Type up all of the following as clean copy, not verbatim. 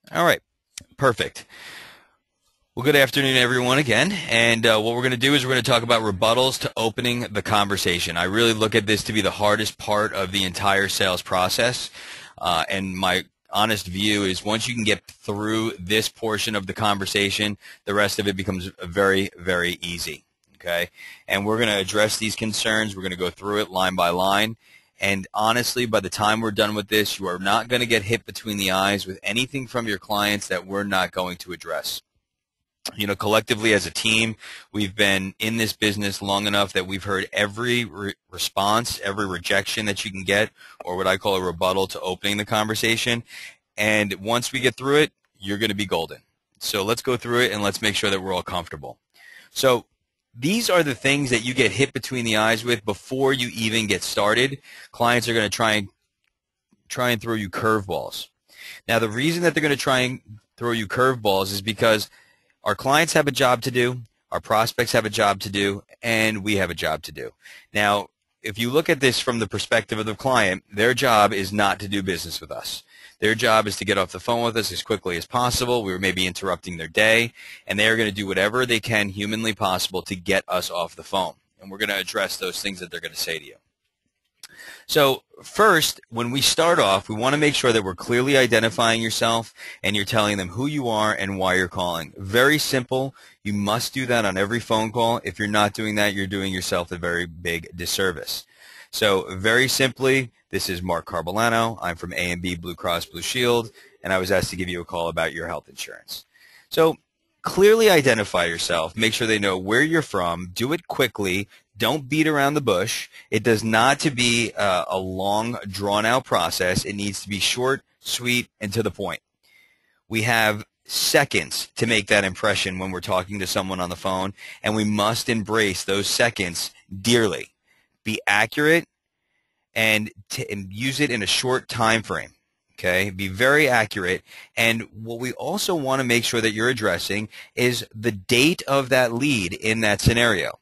All right, perfect. Well, good afternoon, everyone, again. And what we're going to do is we're going to talk about rebuttals to opening the conversation. I really look at this to be the hardest part of the entire sales process. And my honest view is once you can get through this portion of the conversation, the rest of it becomes very, very easy. Okay? And we're going to address these concerns. We're going to go through it line by line. And honestly, by the time we're done with this, you are not going to get hit between the eyes with anything from your clients that we're not going to address. You know, collectively as a team, we've been in this business long enough that we've heard every response, every rejection that you can get, or what I call a rebuttal to opening the conversation. And once we get through it, you're going to be golden. So let's go through it and let's make sure that we're all comfortable. So these are the things that you get hit between the eyes with before you even get started. Clients are going to try and throw you curveballs. Now, the reason that they're going to try and throw you curveballs is because our clients have a job to do, our prospects have a job to do, and we have a job to do. Now, if you look at this from the perspective of the client, their job is not to do business with us. Their job is to get off the phone with us as quickly as possible. We were maybe interrupting their day, and they are going to do whatever they can humanly possible to get us off the phone. And we're going to address those things that they're going to say to you. So first, when we start off, we want to make sure that we're clearly identifying yourself and you're telling them who you are and why you're calling. Very simple. You must do that on every phone call. If you're not doing that, you're doing yourself a very big disservice. So very simply, this is Mark Carbellano. I'm from A&B Blue Cross Blue Shield, and I was asked to give you a call about your health insurance. So clearly identify yourself. Make sure they know where you're from. Do it quickly. Don't beat around the bush. It does not to be a long, drawn-out process. It needs to be short, sweet, and to the point. We have seconds to make that impression when we're talking to someone on the phone, and we must embrace those seconds dearly. Be accurate and use it in a short time frame. Okay, be very accurate. And what we also want to make sure that you're addressing is the date of that lead in that scenario.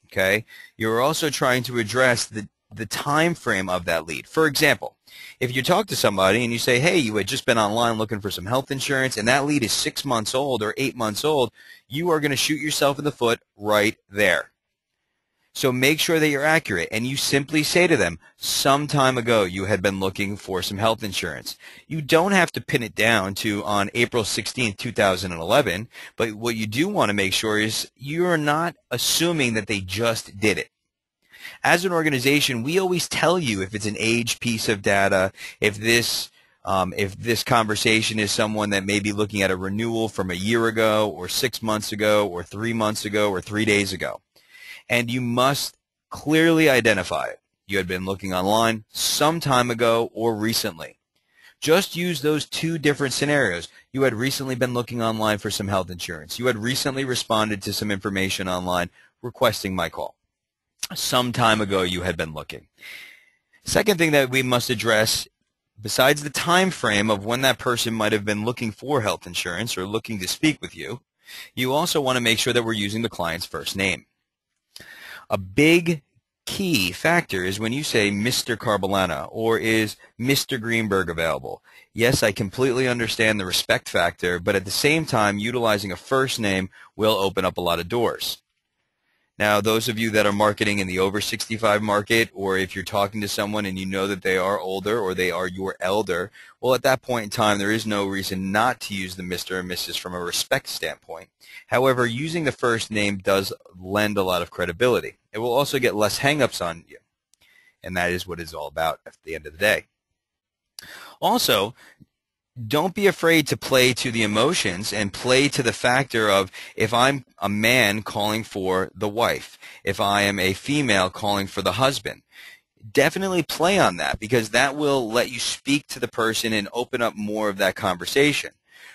Okay, you're also trying to address the time frame of that lead. For example, if you talk to somebody and you say, hey, you had just been online looking for some health insurance and that lead is 6 months old or 8 months old, you are going to shoot yourself in the foot right there. So make sure that you're accurate, and you simply say to them, some time ago you had been looking for some health insurance. You don't have to pin it down to on April 16th, 2011, but what you do want to make sure is you're not assuming that they just did it. As an organization, we always tell you if it's an age piece of data, if this conversation is someone that may be looking at a renewal from a year ago or 6 months ago or 3 months ago or 3 days ago. And you must clearly identify it. You had been looking online some time ago or recently. Just use those two different scenarios. You had recently been looking online for some health insurance. You had recently responded to some information online requesting my call. Some time ago you had been looking. Second thing that we must address, besides the time frame of when that person might have been looking for health insurance or looking to speak with you, you also want to make sure that we're using the client's first name. A big key factor is when you say Mr. Carbellano or is Mr. Greenberg available. Yes, I completely understand the respect factor, but at the same time, utilizing a first name will open up a lot of doors. Now, those of you that are marketing in the over 65 market, or if you're talking to someone and you know that they are older or they are your elder, well, at that point in time, there is no reason not to use the Mr. or Mrs. from a respect standpoint. However, using the first name does lend a lot of credibility. It will also get less hang-ups on you, and that is what it's all about at the end of the day. Also, don't be afraid to play to the emotions and play to the factor of if I'm a man calling for the wife, if I am a female calling for the husband. Definitely play on that because that will let you speak to the person and open up more of that conversation.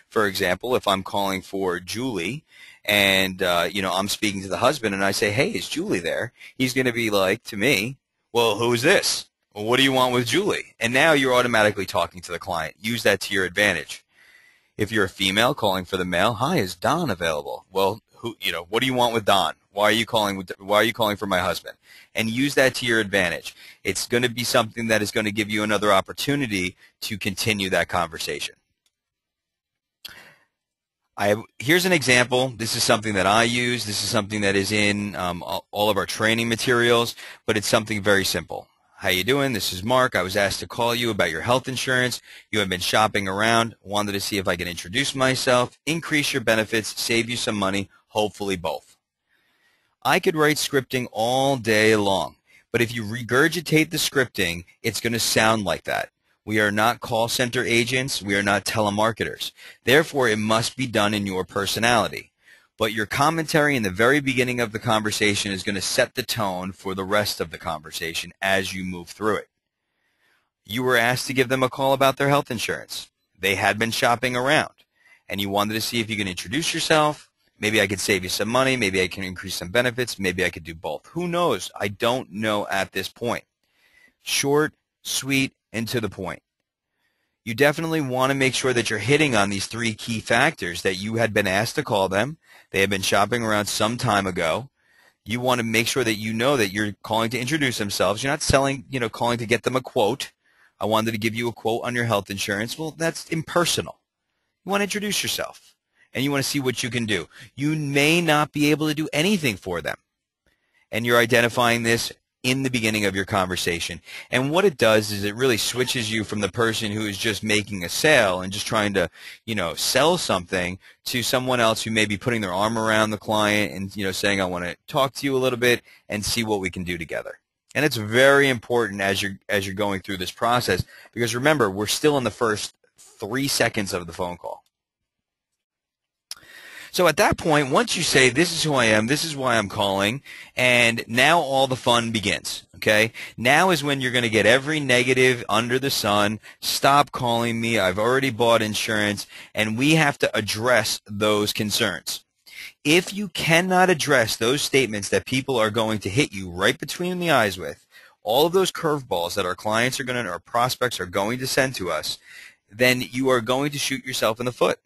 For example, if I'm calling for Julie and I'm speaking to the husband and I say, hey, is Julie there? He's going to be like to me, well, who's this? Well, what do you want with Julie? And now you're automatically talking to the client. Use that to your advantage. If you're a female calling for the male, hi, is Don available? Well, what do you want with Don? Why are you calling for my husband? And use that to your advantage. It's going to be something that is going to give you another opportunity to continue that conversation. Here's an example. This is something that I use. This is something that is in all of our training materials, but it's something very simple. How you doing? This is Mark. I was asked to call you about your health insurance. You have been shopping around. Wanted to see if I can introduce myself, increase your benefits, save you some money, hopefully both. I could write scripting all day long, but if you regurgitate the scripting, it's going to sound like that. We are not call center agents. We are not telemarketers. Therefore, it must be done in your personality. But your commentary in the very beginning of the conversation is going to set the tone for the rest of the conversation as you move through it. You were asked to give them a call about their health insurance. They had been shopping around, and you wanted to see if you can introduce yourself. Maybe I could save you some money. Maybe I can increase some benefits. Maybe I could do both. Who knows? I don't know at this point. Short, sweet, and to the point. You definitely want to make sure that you're hitting on these three key factors: that you had been asked to call them, they had been shopping around some time ago. You want to make sure that you know that you're calling to introduce themselves. You're not calling to get them a quote. I wanted to give you a quote on your health insurance. Well, that's impersonal. You want to introduce yourself, and you want to see what you can do. You may not be able to do anything for them, and you're identifying this in the beginning of your conversation. And what it does is it really switches you from the person who is just making a sale and just trying to, sell something, to someone else who may be putting their arm around the client and, saying, I want to talk to you a little bit and see what we can do together. And it's very important as you're going through this process, because remember, we're still in the first 3 seconds of the phone call. So at that point, once you say, this is who I am, this is why I'm calling, and now all the fun begins, okay? Now is when you're going to get every negative under the sun. Stop calling me. I've already bought insurance, and we have to address those concerns. If you cannot address those statements that people are going to hit you right between the eyes with, all of those curveballs that our clients our prospects are going to send to us, then you are going to shoot yourself in the foot.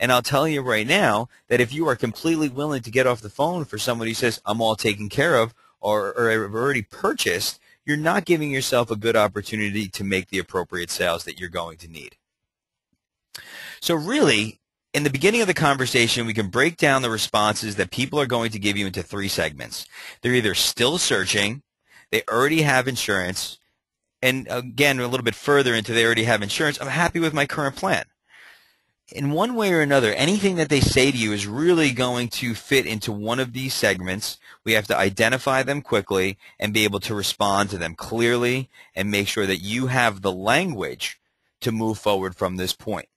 And I'll tell you right now that if you are completely willing to get off the phone for somebody who says, I'm all taken care of, or I've already purchased, you're not giving yourself a good opportunity to make the appropriate sales that you're going to need. So really, in the beginning of the conversation, we can break down the responses that people are going to give you into 3 segments. They're either still searching, they already have insurance, and again, a little bit further into they already have insurance, I'm happy with my current plan. In one way or another, anything that they say to you is really going to fit into one of these segments. We have to identify them quickly and be able to respond to them clearly and make sure that you have the language to move forward from this point.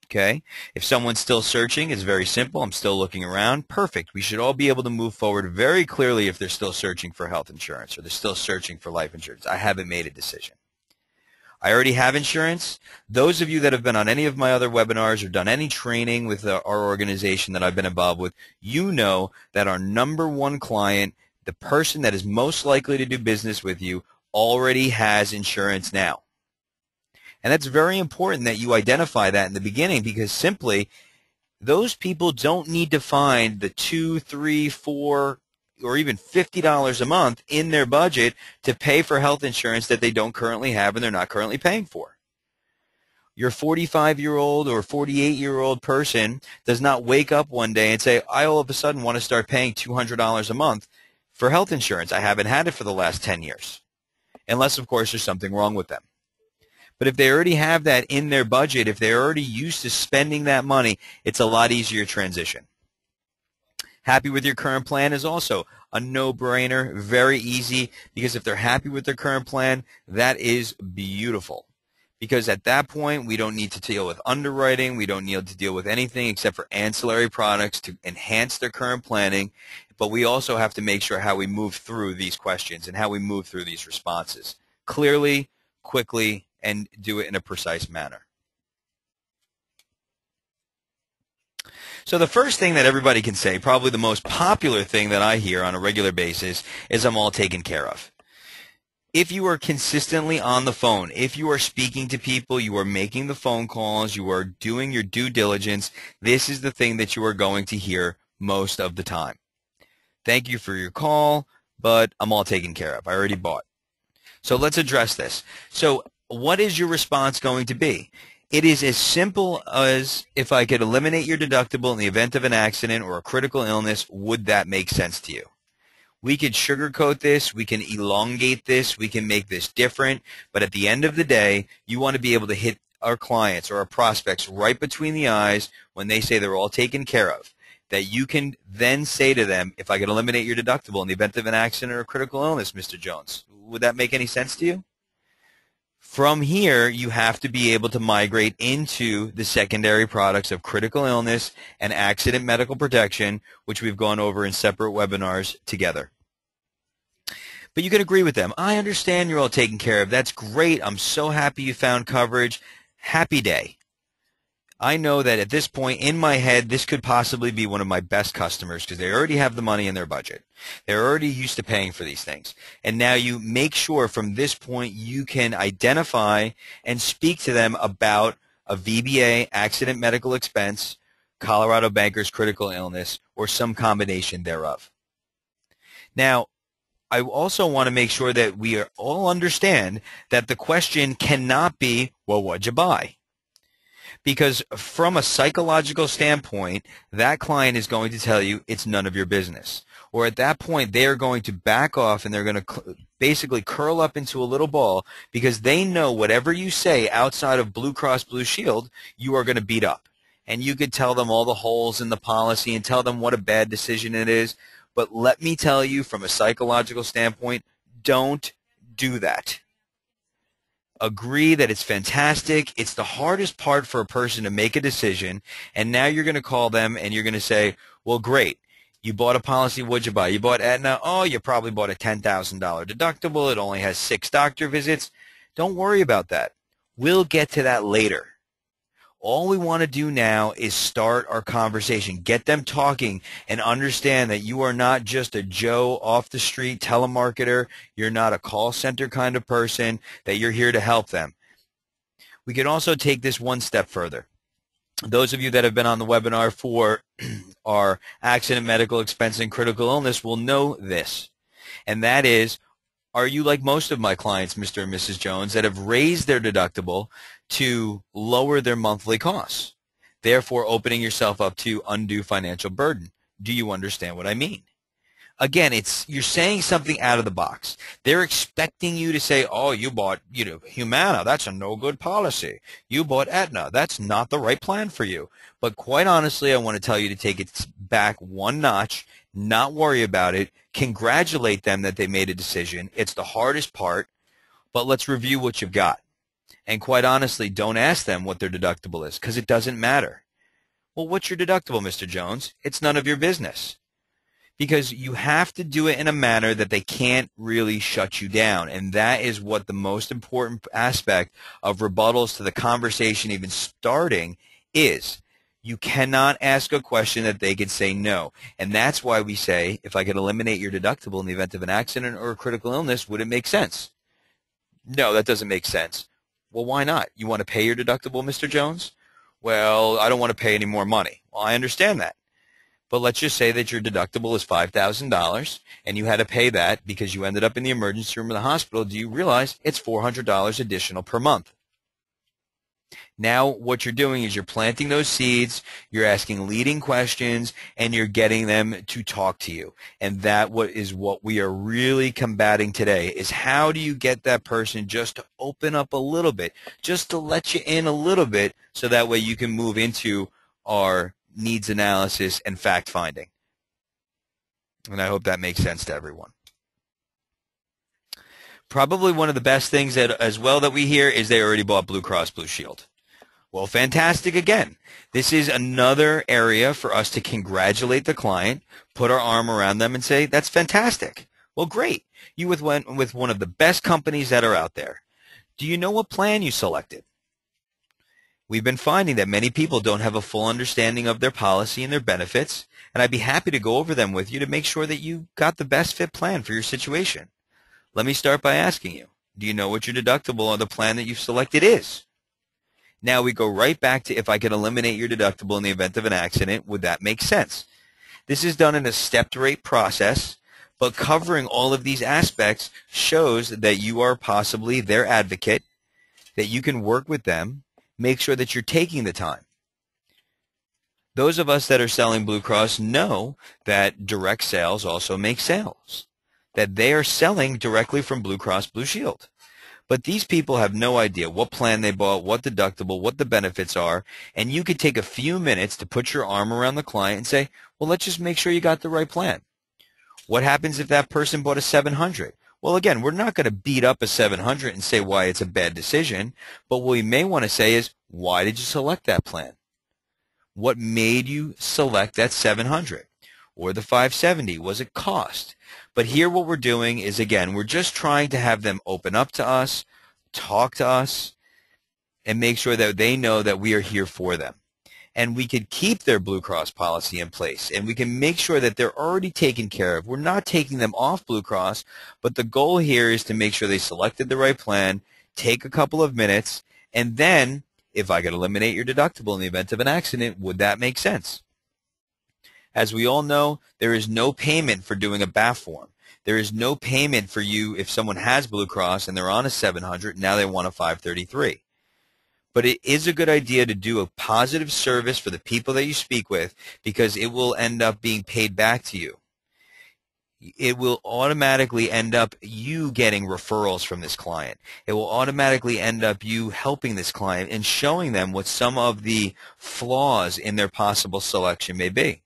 Okay? If someone's still searching, it's very simple. I'm still looking around. Perfect. We should all be able to move forward very clearly if they're still searching for health insurance or they're still searching for life insurance. I haven't made a decision. I already have insurance. Those of you that have been on any of my other webinars or done any training with our organization that I've been involved with, you know that our number one client, the person that is most likely to do business with you, already has insurance now. And that's very important that you identify that in the beginning, because simply those people don't need to find the $2, $3, $4, or even $50 a month in their budget to pay for health insurance that they don't currently have and they're not currently paying for. Your 45-year-old or 48-year-old person does not wake up one day and say, I all of a sudden want to start paying $200 a month for health insurance. I haven't had it for the last 10 years. Unless, of course, there's something wrong with them. But if they already have that in their budget, if they're already used to spending that money, it's a lot easier transition. Happy with your current plan is also a no-brainer, very easy, because if they're happy with their current plan, that is beautiful. Because at that point, we don't need to deal with underwriting, we don't need to deal with anything except for ancillary products to enhance their current planning, but we also have to make sure how we move through these questions and how we move through these responses clearly, quickly, and do it in a precise manner. So the first thing that everybody can say, probably the most popular thing that I hear on a regular basis, is I'm all taken care of. If you are consistently on the phone, if you are speaking to people, you are making the phone calls, you are doing your due diligence, this is the thing that you are going to hear most of the time. Thank you for your call, but I'm all taken care of. I already bought. So let's address this. So what is your response going to be? It is as simple as, if I could eliminate your deductible in the event of an accident or a critical illness, would that make sense to you? We could sugarcoat this, we can elongate this, we can make this different, but at the end of the day, you want to be able to hit our clients or our prospects right between the eyes when they say they're all taken care of. That you can then say to them, if I could eliminate your deductible in the event of an accident or a critical illness, Mr. Jones, would that make any sense to you? From here, you have to be able to migrate into the secondary products of critical illness and accident medical protection, which we've gone over in separate webinars together. But you can agree with them. I understand you're all taken care of. That's great. I'm so happy you found coverage. Happy day. I know that at this point in my head, this could possibly be one of my best customers because they already have the money in their budget. They're already used to paying for these things. And now you make sure from this point you can identify and speak to them about a VBA, accident medical expense, Colorado Bankers critical illness, or some combination thereof. Now, I also want to make sure that we all understand that the question cannot be, well, what'd you buy? Because from a psychological standpoint, that client is going to tell you it's none of your business. Or at that point, they are going to back off and they're going to basically curl up into a little ball because they know whatever you say outside of Blue Cross Blue Shield, you are going to beat up. And you could tell them all the holes in the policy and tell them what a bad decision it is. But let me tell you from a psychological standpoint, don't do that. Agree that it's fantastic. It's the hardest part for a person to make a decision, and now you're going to call them and you're going to say, well, great. You bought a policy. What'd you buy? You bought Aetna. Oh, you probably bought a $10,000 deductible. It only has 6 doctor visits. Don't worry about that. We'll get to that later. All we want to do now is start our conversation, get them talking, and understand that you are not just a Joe off the street telemarketer. You're not a call center kind of person, that you're here to help them. We can also take this one step further. Those of you that have been on the webinar for our accident medical expense and critical illness will know this, and that is, are you like most of my clients, Mr. and Mrs. Jones, that have raised their deductible to lower their monthly costs, therefore opening yourself up to undue financial burden? Do you understand what I mean? Again, you're saying something out of the box. They're expecting you to say, oh, you bought Humana. That's a no-good policy. You bought Aetna. That's not the right plan for you. But quite honestly, I want to tell you to take it back one notch, not worry about it, congratulate them that they made a decision. It's the hardest part, but let's review what you've got. And quite honestly, don't ask them what their deductible is because it doesn't matter. Well, what's your deductible, Mr. Jones? It's none of your business. Because you have to do it in a manner that they can't really shut you down. And that is what the most important aspect of rebuttals to the conversation even starting is. You cannot ask a question that they could say no. And that's why we say, if I could eliminate your deductible in the event of an accident or a critical illness, would it make sense? No, that doesn't make sense. Well, why not? You want to pay your deductible, Mr. Jones? Well, I don't want to pay any more money. Well, I understand that. But let's just say that your deductible is $5,000 and you had to pay that because you ended up in the emergency room of the hospital. Do you realize it's $400 additional per month? Now what you're doing is you're planting those seeds, you're asking leading questions, and you're getting them to talk to you. And that is what we are really combating today, is how do you get that person just to open up a little bit, just to let you in a little bit, so that way you can move into our needs analysis and fact finding. And I hope that makes sense to everyone. Probably one of the best things that as well that we hear is they already bought Blue Cross Blue Shield. Well, fantastic again. This is another area for us to congratulate the client, put our arm around them and say, that's fantastic. Well, great. You went with one of the best companies that are out there. Do you know what plan you selected? We've been finding that many people don't have a full understanding of their policy and their benefits, and I'd be happy to go over them with you to make sure that you got the best fit plan for your situation. Let me start by asking you, do you know what your deductible on the plan that you've selected is? Now we go right back to, if I could eliminate your deductible in the event of an accident, would that make sense? This is done in a stepped rate process, but covering all of these aspects shows that you are possibly their advocate, that you can work with them, Make sure that you're taking the time. Those of us that are selling Blue Cross know that direct sales also make sales, that they are selling directly from Blue Cross Blue Shield. But these people have no idea what plan they bought, what deductible, what the benefits are, and you could take a few minutes to put your arm around the client and say, well, let's just make sure you got the right plan. What happens if that person bought a 700? Well, again, we're not going to beat up a 700 and say why it's a bad decision, but what we may want to say is, why did you select that plan? What made you select that 700 or the 570? Was it cost? But here what we're doing is, again, we're just trying to have them open up to us, talk to us, and make sure that they know that we are here for them. And we can keep their Blue Cross policy in place, and we can make sure that they're already taken care of. We're not taking them off Blue Cross, but the goal here is to make sure they selected the right plan, take a couple of minutes, and then if I could eliminate your deductible in the event of an accident, would that make sense? As we all know, there is no payment for doing a BAF form. There is no payment for you if someone has Blue Cross and they're on a 700, now they want a 533. But it is a good idea to do a positive service for the people that you speak with, because it will end up being paid back to you. It will automatically end up you getting referrals from this client. It will automatically end up you helping this client and showing them what some of the flaws in their possible selection may be.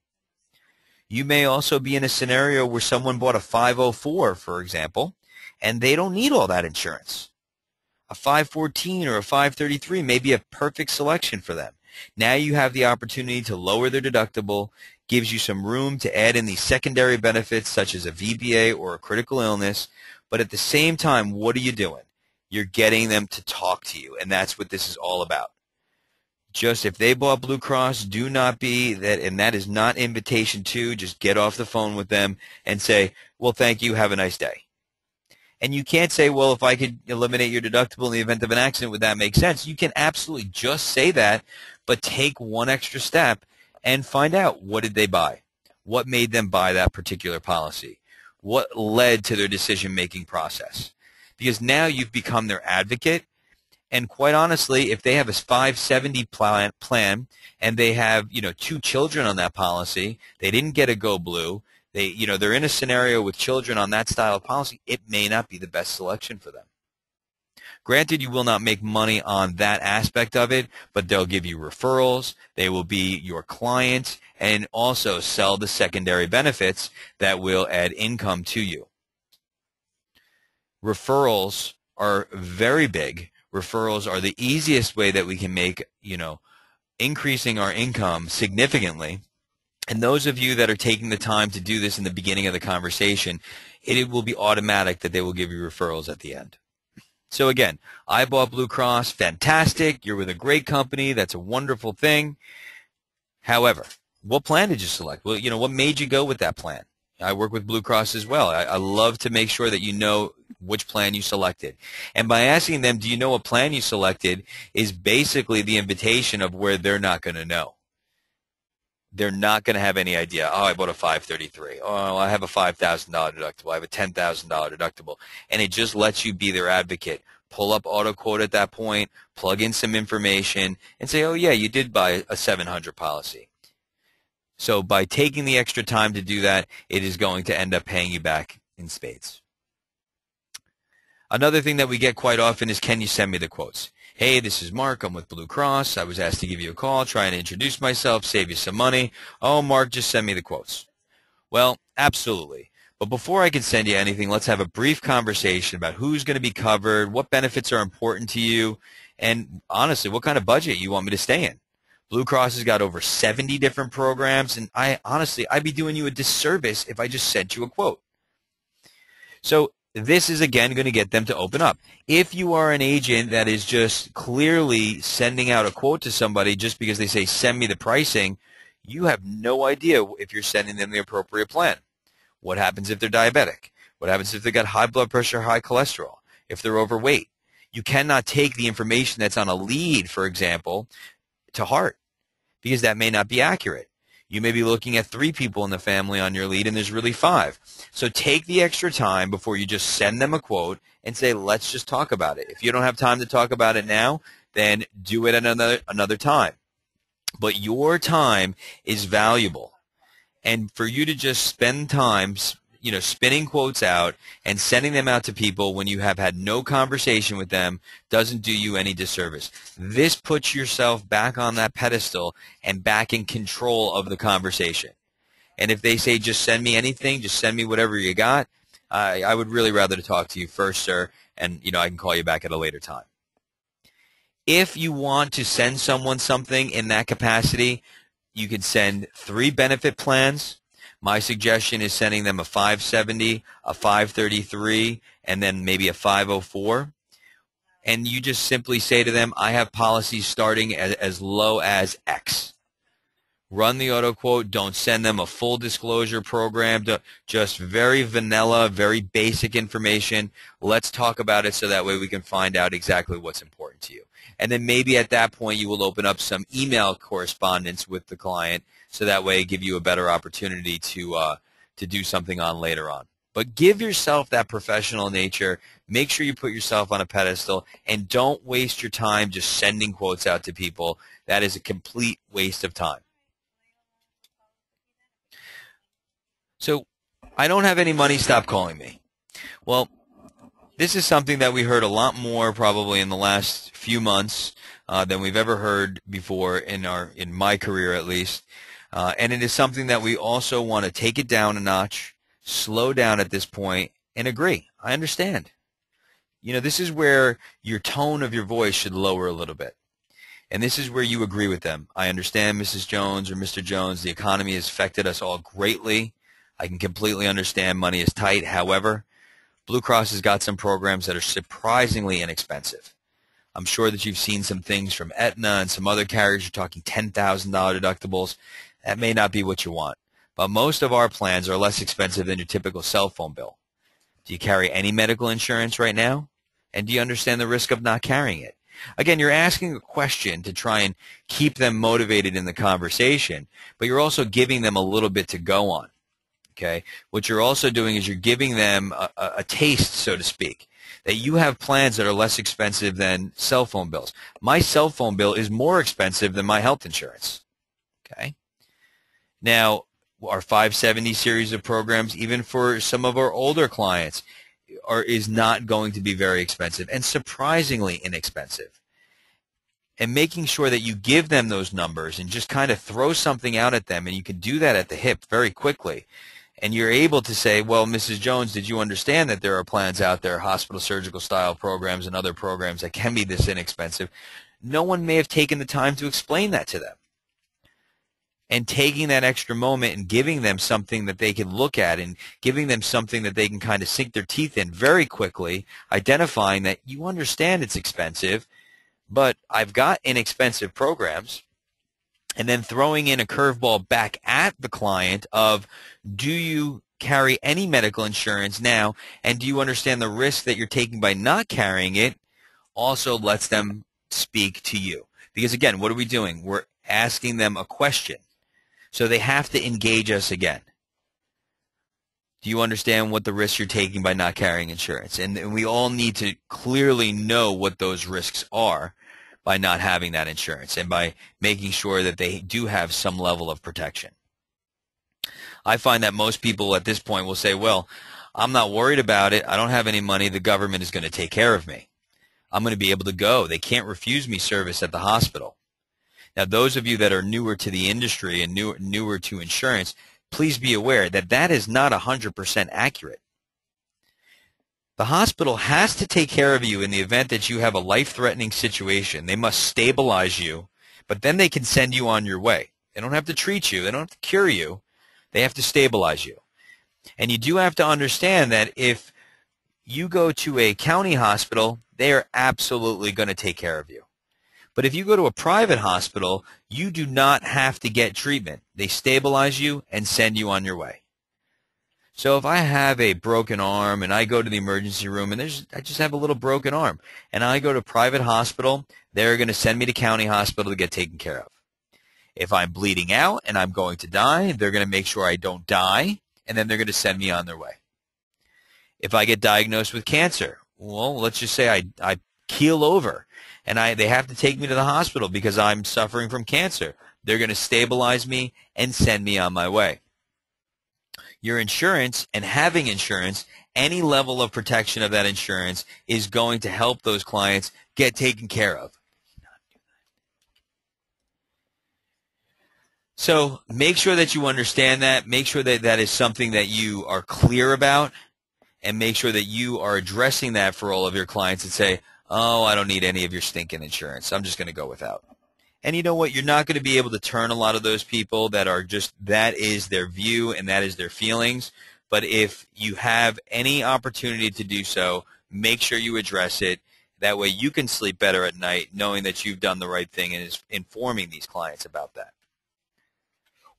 You may also be in a scenario where someone bought a 504, for example, and they don't need all that insurance. A 514 or a 533 may be a perfect selection for them. Now you have the opportunity to lower their deductible, gives you some room to add in these secondary benefits such as a VBA or a critical illness, but at the same time, what are you doing? You're getting them to talk to you, and that's what this is all about. Just if they bought Blue Cross, do not be that, and that is not invitation to, just get off the phone with them and say, well, thank you, have a nice day. And you can't say, well, if I could eliminate your deductible in the event of an accident, would that make sense? You can absolutely just say that, but take one extra step and find out, what did they buy? What made them buy that particular policy? What led to their decision-making process? Because now you've become their advocate, and quite honestly, if they have a 570 plan and they have, 2 children on that policy, they didn't get a Go Blue, they're in a scenario with children on that style of policy, it may not be the best selection for them. Granted, you will not make money on that aspect of it, but they'll give you referrals, they will be your client, and also sell the secondary benefits that will add income to you. Referrals are very big. Referrals are the easiest way that we can make, increasing our income significantly. And those of you that are taking the time to do this in the beginning of the conversation, it will be automatic that they will give you referrals at the end. So again, I bought Blue Cross, fantastic. You're with a great company. That's a wonderful thing. However, what plan did you select? Well, what made you go with that plan? I work with Blue Cross as well. I love to make sure that you know which plan you selected. And by asking them, do you know what plan you selected, is basically the invitation of where they're not going to know. They're not going to have any idea. Oh, I bought a 533. Oh, I have a $5,000 deductible. I have a $10,000 deductible. And it just lets you be their advocate. Pull up AutoQuote at that point, plug in some information, and say, oh, yeah, you did buy a 700 policy. So by taking the extra time to do that, it is going to end up paying you back in spades. Another thing that we get quite often is, can you send me the quotes? Hey, this is Mark. I'm with Blue Cross. I was asked to give you a call, trying to introduce myself, save you some money. Oh, Mark, just send me the quotes. Well, absolutely. But before I can send you anything, let's have a brief conversation about who's going to be covered, what benefits are important to you, and honestly, what kind of budget you want me to stay in. Blue Cross has got over 70 different programs, and I'd be doing you a disservice if I just sent you a quote. So this is, again, going to get them to open up. If you are an agent that is just clearly sending out a quote to somebody just because they say, send me the pricing, you have no idea if you're sending them the appropriate plan. What happens if they're diabetic? What happens if they've got high blood pressure, high cholesterol? If they're overweight? You cannot take the information that's on a lead, for example, to heart, because that may not be accurate. You may be looking at 3 people in the family on your lead, and there's really 5. So take the extra time before you just send them a quote and say, let's just talk about it. If you don't have time to talk about it now, then do it another time. But your time is valuable. And for you to just spend time, spinning quotes out and sending them out to people when you have had no conversation with them doesn't do you any disservice. This puts yourself back on that pedestal and back in control of the conversation. And if they say, just send me anything, just send me whatever you got, I would really rather to talk to you first, sir, and I can call you back at a later time. If you want to send someone something in that capacity, you can send 3 benefit plans. My suggestion is sending them a 570, a 533, and then maybe a 504. And you just simply say to them, I have policies starting as low as X. Run the auto quote. Don't send them a full disclosure program. Just very vanilla, very basic information. Let's talk about it so that way we can find out exactly what's important to you. And then maybe at that point you will open up some email correspondence with the client so that way give you a better opportunity to do something on later on. But give yourself that professional nature. Make sure you put yourself on a pedestal, and don't waste your time just sending quotes out to people. That is a complete waste of time. So, I don't have any money, stop calling me. Well, this is something that we heard a lot more probably in the last few months than we've ever heard before in my career at least. And it is something that we also want to take it down a notch, slow down at this point, and agree. I understand. This is where your tone of your voice should lower a little bit. And this is where you agree with them. I understand, Mrs. Jones or Mr. Jones, the economy has affected us all greatly. I can completely understand money is tight. However, Blue Cross has got some programs that are surprisingly inexpensive. I'm sure that you've seen some things from Aetna and some other carriers. You're talking $10,000 deductibles. That may not be what you want. But most of our plans are less expensive than your typical cell phone bill. Do you carry any medical insurance right now? And do you understand the risk of not carrying it? Again, you're asking a question to try and keep them motivated in the conversation, but you're also giving them a little bit to go on. Okay? What you're also doing is you're giving them a taste, so to speak, that you have plans that are less expensive than cell phone bills. My cell phone bill is more expensive than my health insurance. Okay? Now, our 570 series of programs, even for some of our older clients, is not going to be very expensive and surprisingly inexpensive. And making sure that you give them those numbers and just kind of throw something out at them, and you can do that at the hip very quickly. And you're able to say, well, Mrs. Jones, did you understand that there are plans out there, hospital surgical style programs and other programs that can be this inexpensive? No one may have taken the time to explain that to them. And taking that extra moment and giving them something that they can look at and giving them something that they can kind of sink their teeth in very quickly, identifying that you understand it's expensive, but I've got inexpensive programs, and then throwing in a curveball back at the client of, do you carry any medical insurance now, and do you understand the risk that you're taking by not carrying it, also lets them speak to you. Because again, what are we doing? We're asking them a question. So they have to engage us again. Do you understand what the risks you're taking by not carrying insurance? And we all need to clearly know what those risks are by not having that insurance and by making sure that they do have some level of protection. I find that most people at this point will say, well, I'm not worried about it. I don't have any money. The government is going to take care of me. I'm going to be able to go. They can't refuse me service at the hospital. Now, those of you that are newer to the industry and newer to insurance, please be aware that that is not 100% accurate. The hospital has to take care of you in the event that you have a life-threatening situation. They must stabilize you, but then they can send you on your way. They don't have to treat you. They don't have to cure you. They have to stabilize you. And you do have to understand that if you go to a county hospital, they are absolutely going to take care of you. But if you go to a private hospital, you do not have to get treatment. They stabilize you and send you on your way. So if I have a broken arm and I go to the emergency room and I just have a little broken arm and I go to a private hospital, they're going to send me to county hospital to get taken care of. If I'm bleeding out and I'm going to die, they're going to make sure I don't die, and then they're going to send me on their way. If I get diagnosed with cancer, well, let's just say I keel over and they have to take me to the hospital because I'm suffering from cancer. They're going to stabilize me and send me on my way. Your insurance and having insurance, any level of protection of that insurance is going to help those clients get taken care of. So make sure that you understand that. Make sure that that is something that you are clear about, and make sure that you are addressing that for all of your clients and say, oh, I don't need any of your stinking insurance. I'm just going to go without. And you know what? You're not going to be able to turn a lot of those people that are just, that is their view and that is their feelings. But if you have any opportunity to do so, make sure you address it. That way you can sleep better at night knowing that you've done the right thing and is informing these clients about that.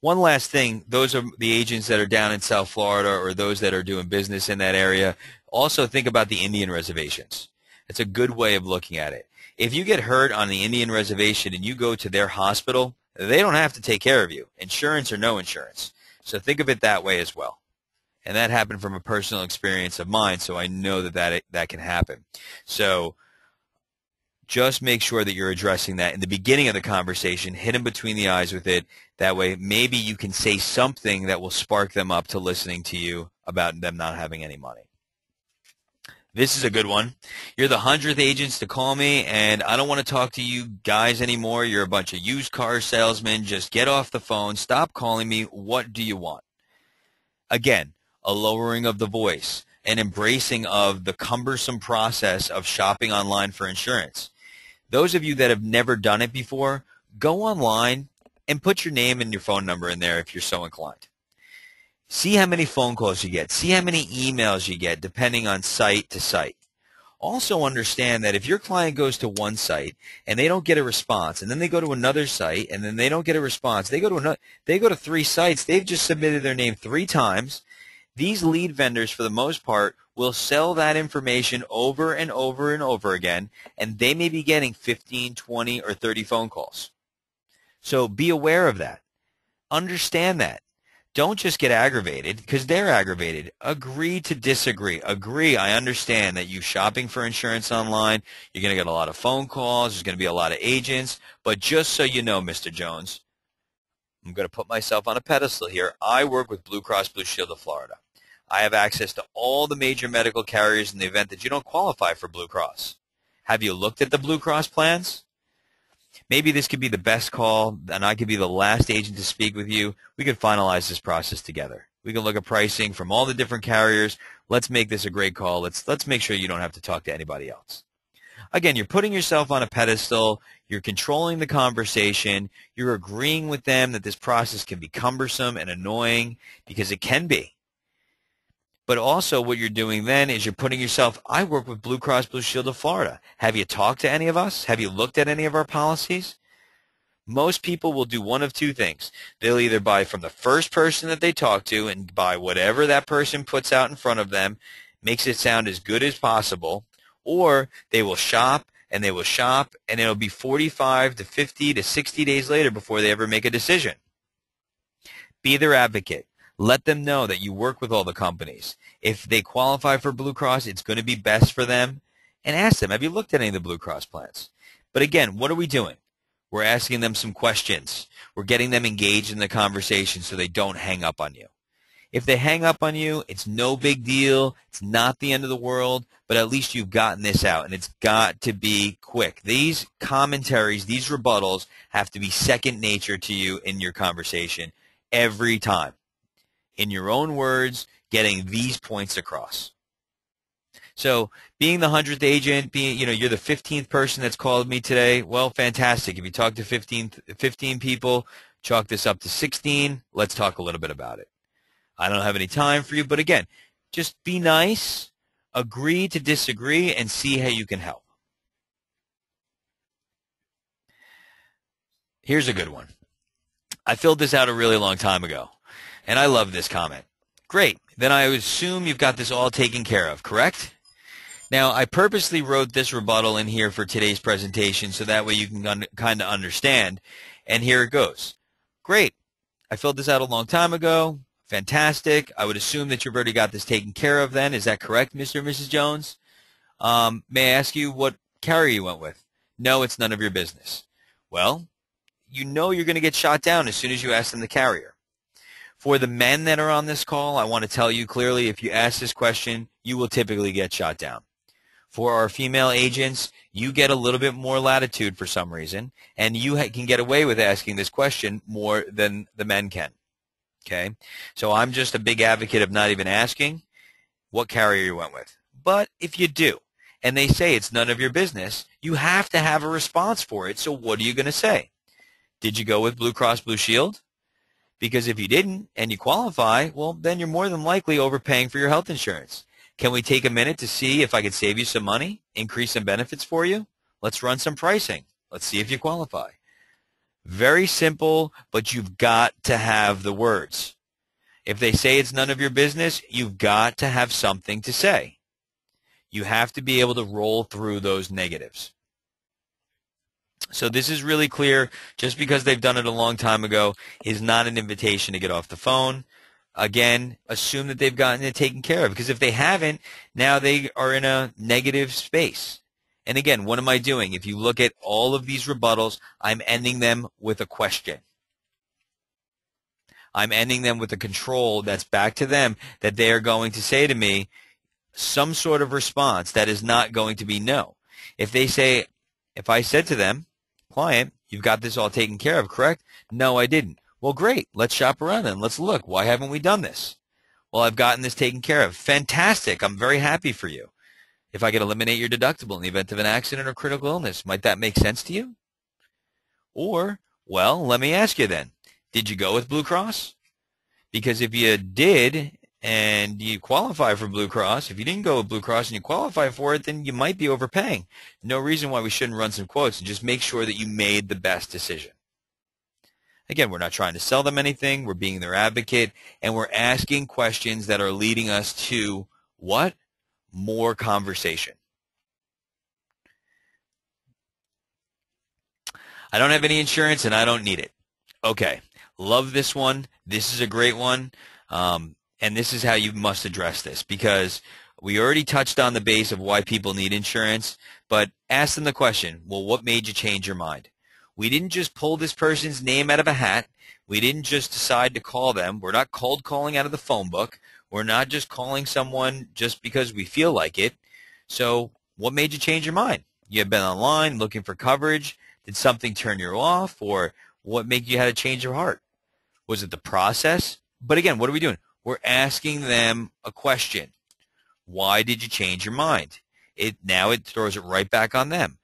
One last thing, those are the agents that are down in South Florida or those that are doing business in that area. Also think about the Indian reservations. It's a good way of looking at it. If you get hurt on the Indian reservation and you go to their hospital, they don't have to take care of you, insurance or no insurance. So think of it that way as well. And that happened from a personal experience of mine, so I know that can happen. So just make sure that you're addressing that in the beginning of the conversation. Hit them between the eyes with it. That way maybe you can say something that will spark them up to listening to you about them not having any money. This is a good one. You're the 100th agents to call me, and I don't want to talk to you guys anymore. You're a bunch of used car salesmen. Just get off the phone. Stop calling me. What do you want? Again, a lowering of the voice, an embracing of the cumbersome process of shopping online for insurance. Those of you that have never done it before, go online and put your name and your phone number in there if you're so inclined. See how many phone calls you get. See how many emails you get depending on site to site. Also understand that if your client goes to one site and they don't get a response, and then they go to another site and then they don't get a response, they go to 3 sites, they've just submitted their name 3 times. These lead vendors, for the most part, will sell that information over and over and over again, and they may be getting 15, 20, or 30 phone calls. So be aware of that. Understand that. Don't just get aggravated because they're aggravated. Agree to disagree. Agree, I understand that you shopping for insurance online, you're going to get a lot of phone calls, there's going to be a lot of agents, but just so you know, Mr. Jones, I'm going to put myself on a pedestal here. I work with Blue Cross Blue Shield of Florida. I have access to all the major medical carriers in the event that you don't qualify for Blue Cross. Have you looked at the Blue Cross plans? Maybe this could be the best call, and I could be the last agent to speak with you. We could finalize this process together. We can look at pricing from all the different carriers. Let's make this a great call. Let's make sure you don't have to talk to anybody else. Again, you're putting yourself on a pedestal. You're controlling the conversation. You're agreeing with them that this process can be cumbersome and annoying, because it can be. But also what you're doing then is you're putting yourself, I work with Blue Cross Blue Shield of Florida. Have you talked to any of us? Have you looked at any of our policies? Most people will do one of 2 things. They'll either buy from the first person that they talk to and buy whatever that person puts out in front of them, makes it sound as good as possible, or they will shop and they will shop, and it'll be 45 to 50 to 60 days later before they ever make a decision. Be their advocate. Let them know that you work with all the companies. If they qualify for Blue Cross, it's going to be best for them. And ask them, have you looked at any of the Blue Cross plans? But again, what are we doing? We're asking them some questions. We're getting them engaged in the conversation so they don't hang up on you. If they hang up on you, it's no big deal. It's not the end of the world, but at least you've gotten this out, and it's got to be quick. These commentaries, these rebuttals have to be second nature to you in your conversation every time. In your own words, getting these points across. So being the 100th agent, you're the 15th person that's called me today, well, fantastic. If you talk to 15 people, chalk this up to 16. Let's talk a little bit about it. I don't have any time for you, but again, just be nice, agree to disagree, and see how you can help. Here's a good one. I filled this out a really long time ago. And I love this comment. Great. Then I assume you've got this all taken care of, correct? Now, I purposely wrote this rebuttal in here for today's presentation so that way you can kind of understand. And here it goes. Great. I filled this out a long time ago. Fantastic. I would assume that you've already got this taken care of then. Is that correct, Mr. and Mrs. Jones? May I ask you what carrier you went with? No, it's none of your business. Well, you know you're going to get shot down as soon as you ask them the carrier. For the men that are on this call, I want to tell you clearly, if you ask this question, you will typically get shot down. For our female agents, you get a little bit more latitude for some reason, and you can get away with asking this question more than the men can. Okay? So I'm just a big advocate of not even asking what carrier you went with. But if you do, and they say it's none of your business, you have to have a response for it. So what are you going to say? Did you go with Blue Cross Blue Shield? Because if you didn't and you qualify, well, then you're more than likely overpaying for your health insurance. Can we take a minute to see if I could save you some money, increase some benefits for you? Let's run some pricing. Let's see if you qualify. Very simple, but you've got to have the words. If they say it's none of your business, you've got to have something to say. You have to be able to roll through those negatives. So this is really clear. Just because they've done it a long time ago is not an invitation to get off the phone. Again, assume that they've gotten it taken care of, because if they haven't, now they are in a negative space. And again, what am I doing? If you look at all of these rebuttals, I'm ending them with a question. I'm ending them with a control that's back to them, that they are going to say to me some sort of response that is not going to be no. If I said to them, client, you've got this all taken care of, correct? No, I didn't. Well, great. Let's shop around and let's look. Why haven't we done this? Well, I've gotten this taken care of. Fantastic. I'm very happy for you. If I could eliminate your deductible in the event of an accident or critical illness, might that make sense to you? Or, well, let me ask you then, did you go with Blue Cross? Because if you did and you qualify for Blue Cross, if you didn't go with Blue Cross and you qualify for it, then you might be overpaying. No reason why we shouldn't run some quotes and just make sure that you made the best decision. Again, we're not trying to sell them anything. We're being their advocate, and we're asking questions that are leading us to what? More conversation. I don't have any insurance and I don't need it. Okay, love this one. This is a great one. And this is how you must address this, because we already touched on the base of why people need insurance, but ask them the question, well, what made you change your mind? We didn't just pull this person's name out of a hat. We didn't just decide to call them. We're not cold calling out of the phone book. We're not just calling someone just because we feel like it. So what made you change your mind? You have been online looking for coverage. Did something turn you off? Or what made you have a change of heart? Was it the process? But again, what are we doing? We're asking them a question. Why did you change your mind? Now it throws it right back on them.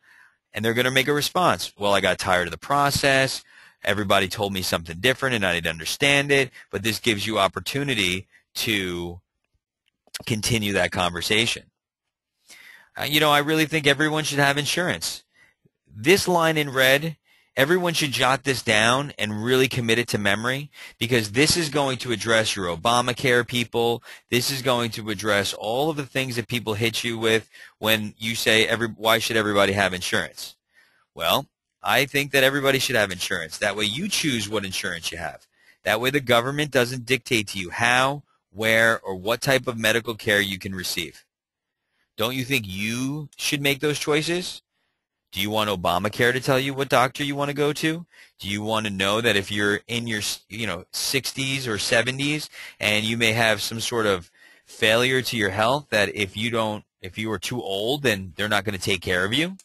And they're going to make a response. Well, I got tired of the process. Everybody told me something different and I didn't understand it. But this gives you opportunity to continue that conversation. I really think everyone should have insurance. This line in red, everyone should jot this down and really commit it to memory, because this is going to address your Obamacare people. This is going to address all of the things that people hit you with when you say, why should everybody have insurance? Well, I think that everybody should have insurance. That way you choose what insurance you have. That way the government doesn't dictate to you how, where, or what type of medical care you can receive. Don't you think you should make those choices? Do you want Obamacare to tell you what doctor you want to go to? Do you want to know that if you're in your 60s or 70s and you may have some sort of failure to your health, that if you are too old, then they're not going to take care of you?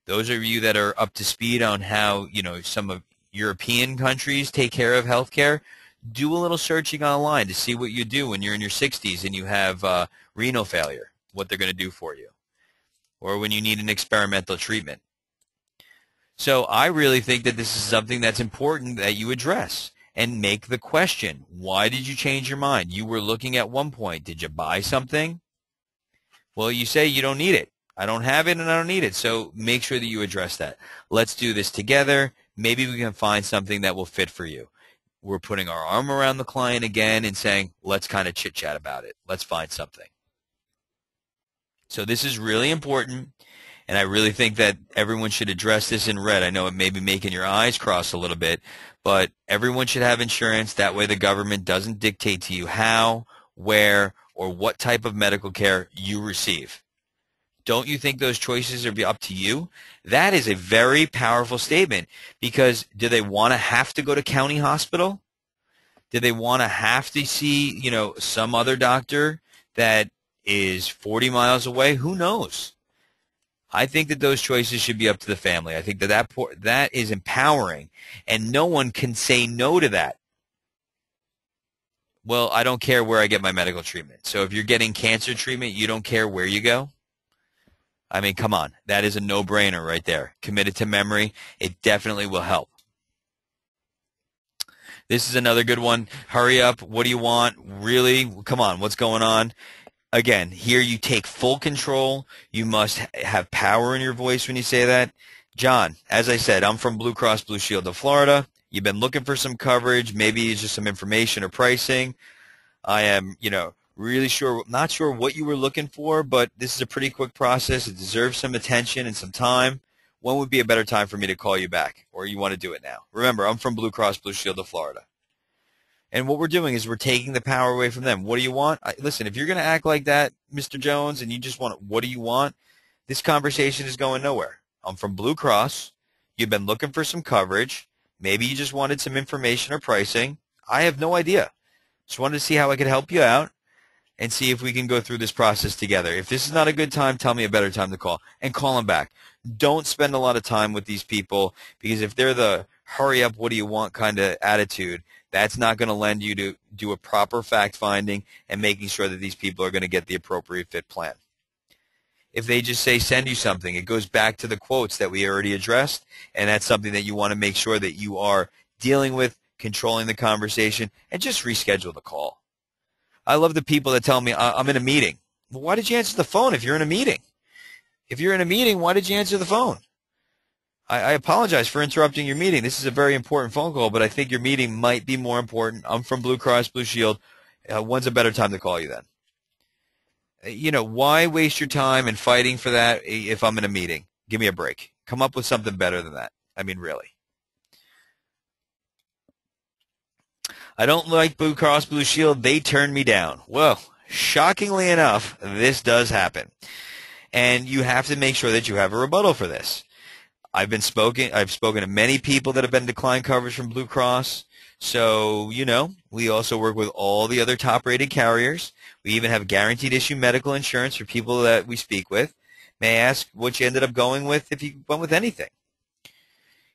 Those of you that are up to speed on how some of European countries take care of health care, do a little searching online to see what you do when you're in your 60s and you have renal failure, what they're going to do for you, or when you need an experimental treatment. So I really think that this is something that's important that you address and make the question, why did you change your mind? You were looking at one point. Did you buy something? Well, you say you don't need it. I don't have it and I don't need it. So make sure that you address that. Let's do this together. Maybe we can find something that will fit for you. We're putting our arm around the client again and saying, let's kind of chit-chat about it. Let's find something. So this is really important, and I really think that everyone should address this in red. I know it may be making your eyes cross a little bit, but everyone should have insurance. That way the government doesn't dictate to you how, where, or what type of medical care you receive. Don't you think those choices are up to you? That is a very powerful statement, because do they want to have to go to county hospital? Do they want to have to see, some other doctor that is 40 miles away? Who knows? I think that those choices should be up to the family. I think that is empowering, and no one can say no to that. Well, I don't care where I get my medical treatment. So if you're getting cancer treatment, you don't care where you go? I mean, come on. That is a no-brainer right there. Committed to memory. It definitely will help. This is another good one. Hurry up. What do you want? Really? Come on. What's going on? Again, here you take full control. You must have power in your voice when you say that. John, as I said, I'm from Blue Cross Blue Shield of Florida. You've been looking for some coverage. Maybe it's just some information or pricing. I am, really not sure what you were looking for, but this is a pretty quick process. It deserves some attention and some time. When would be a better time for me to call you back, or you want to do it now? Remember, I'm from Blue Cross Blue Shield of Florida. And what we're doing is we're taking the power away from them. What do you want? Listen, if you're going to act like that, Mr. Jones, and you just want, what do you want? This conversation is going nowhere. I'm from Blue Cross. You've been looking for some coverage. Maybe you just wanted some information or pricing. I have no idea. Just wanted to see how I could help you out and see if we can go through this process together. If this is not a good time, tell me a better time to call, and call them back. Don't spend a lot of time with these people, because if they're the hurry up, what do you want kind of attitude, that's not going to lend you to do a proper fact-finding and making sure that these people are going to get the appropriate fit plan. If they just say send you something, it goes back to the quotes that we already addressed, and that's something that you want to make sure that you are dealing with, controlling the conversation, and just reschedule the call. I love the people that tell me, I'm in a meeting. Well, why did you answer the phone if you're in a meeting? If you're in a meeting, why did you answer the phone? I apologize for interrupting your meeting. This is a very important phone call, but I think your meeting might be more important. I'm from Blue Cross Blue Shield. When's a better time to call you then? Why waste your time in fighting for that if I'm in a meeting? Give me a break. Come up with something better than that. I mean, really. I don't like Blue Cross Blue Shield. They turned me down. Well, shockingly enough, this does happen. And you have to make sure that you have a rebuttal for this. I've spoken to many people that have been declined coverage from Blue Cross. So, we also work with all the other top-rated carriers. We even have guaranteed issue medical insurance for people that we speak with. May I ask what you ended up going with if you went with anything?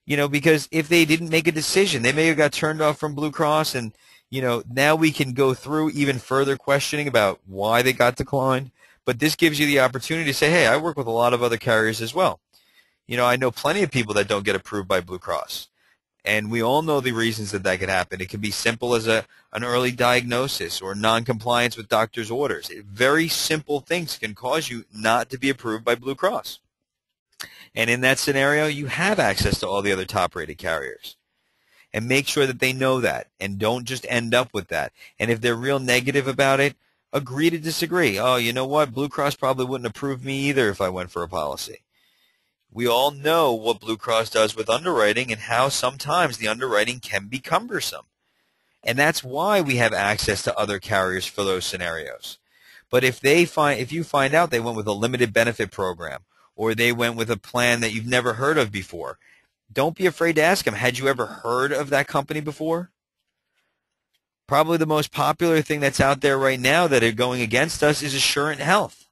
Because if they didn't make a decision, they may have got turned off from Blue Cross, and, now we can go through even further questioning about why they got declined. But this gives you the opportunity to say, hey, I work with a lot of other carriers as well. I know plenty of people that don't get approved by Blue Cross. And we all know the reasons that could happen. It can be simple as an early diagnosis or noncompliance with doctor's orders. Very simple things can cause you not to be approved by Blue Cross. And in that scenario, you have access to all the other top-rated carriers. And make sure that they know that, and don't just end up with that. And if they're real negative about it, agree to disagree. Oh, you know what? Blue Cross probably wouldn't approve me either if I went for a policy. We all know what Blue Cross does with underwriting and how sometimes the underwriting can be cumbersome. And that's why we have access to other carriers for those scenarios. But if you find out they went with a limited benefit program, or they went with a plan that you've never heard of before, don't be afraid to ask them, had you ever heard of that company before? Probably the most popular thing that's out there right now that are going against us is Assurant Health.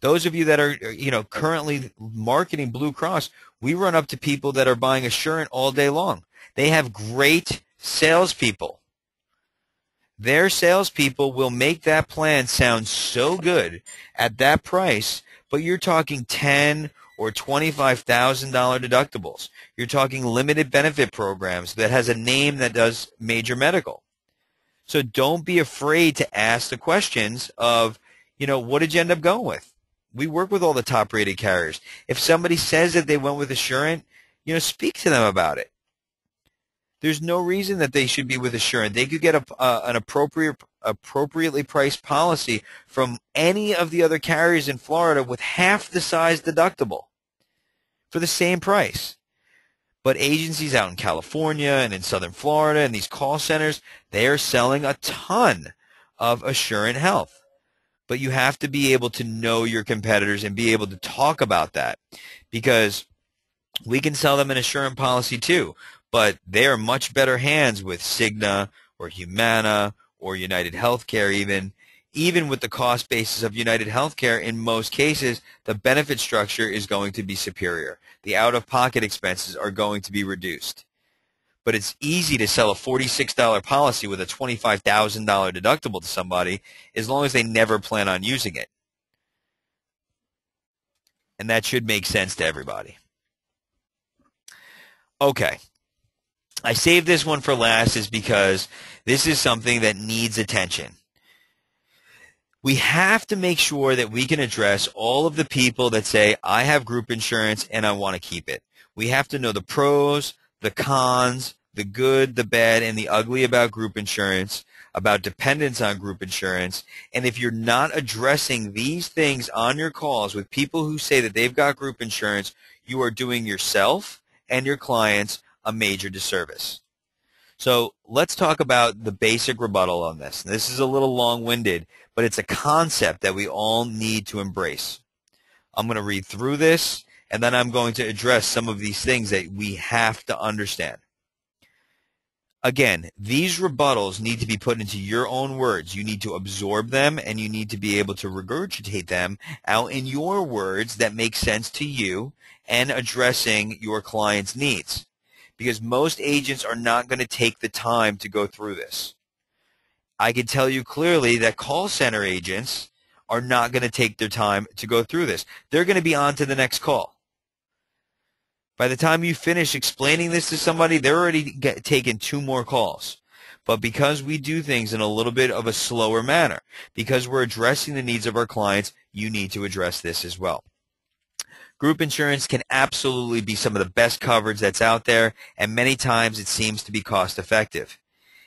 Those of you that are currently marketing Blue Cross, we run up to people that are buying Assurant all day long. They have great salespeople. Their salespeople will make that plan sound so good at that price, but you're talking $10,000 or $25,000 deductibles. You're talking limited benefit programs that has a name that does major medical. So don't be afraid to ask the questions of, what did you end up going with? We work with all the top-rated carriers. If somebody says that they went with Assurant, speak to them about it. There's no reason that they should be with Assurant. They could get an appropriately priced policy from any of the other carriers in Florida with half the size deductible for the same price. But agencies out in California and in Southern Florida and these call centers, they are selling a ton of Assurant Health. but you have to be able to know your competitors and be able to talk about that, because we can sell them an Assurant policy too, but they are much better hands with Cigna or Humana or United Healthcare even. Even with the cost basis of United Healthcare, in most cases, the benefit structure is going to be superior. The out-of-pocket expenses are going to be reduced. But it's easy to sell a $46 policy with a $25,000 deductible to somebody as long as they never plan on using it. And that should make sense to everybody. Okay. I saved this one for last is because this is something that needs attention. We have to make sure that we can address all of the people that say, I have group insurance and I want to keep it. We have to know the pros, the cons, the good, the bad, and the ugly about group insurance, about dependence on group insurance. And if you're not addressing these things on your calls with people who say that they've got group insurance, you are doing yourself and your clients a major disservice. So let's talk about the basic rebuttal on this. This is a little long-winded, but it's a concept that we all need to embrace. I'm going to read through this, and then I'm going to address some of these things that we have to understand. Again, these rebuttals need to be put into your own words. You need to absorb them, and you need to be able to regurgitate them out in your words that make sense to you and addressing your client's needs. Because most agents are not going to take the time to go through this. I can tell you clearly that call center agents are not going to take their time to go through this. They're going to be on to the next call. By the time you finish explaining this to somebody, they're already taken 2 more calls. But because we do things in a little bit of a slower manner, because we're addressing the needs of our clients, you need to address this as well. Group insurance can absolutely be some of the best coverage that's out there, and many times it seems to be cost effective.